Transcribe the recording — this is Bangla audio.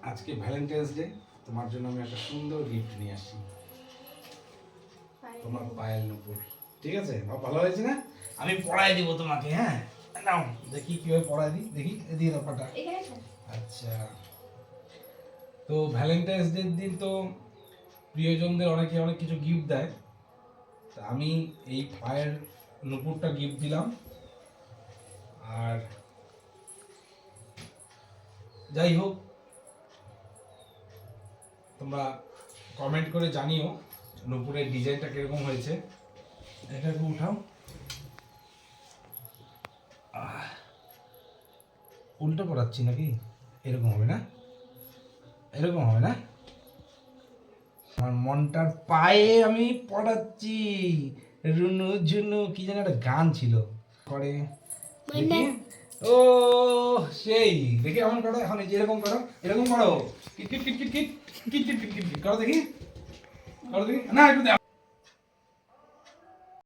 আজকে ভ্যালেন্টাইন্স ডে, তোমার জন্য আমি একটা সুন্দর গিফট নিয়ে আসছি। তোমার পায়েল নুপুর, ঠিক আছে? ভালো হয়েছে না? আমি পড়াই দিব তোমাকে। হ্যাঁ, নাও দেখি কিভাবে পড়াই দিই, দেখি এদিকে দাও পাটা। আচ্ছা, তো ভ্যালেন্টাইন্স ডে দিন তো প্রিয়জনদের অনেকে অনেক কিছু গিফট দেয়। তা আমি এই পায়ের নুপুরটা গিফট দিলাম। আর যাই হোক, তোমরা কমেন্ট করে জানিও নুপুরের ডিজাইনটা কিরকম হয়েছে। এটা একটু উঠাও। উল্টো পড়াচ্ছি নাকি? এরকম হবে না? এরকম হবে না? আমার মনটার পায়ে আমি পড়াচ্ছি। রুনু ঝুনু কি যেন একটা গান ছিল করে। দেখি। ও সেই দেখি এমন করো, এখন এই যে এরকম করো, এরকম করো, kit kit kit kit kit kit kit kit kit করো দেখি, করো দেখি। না একটু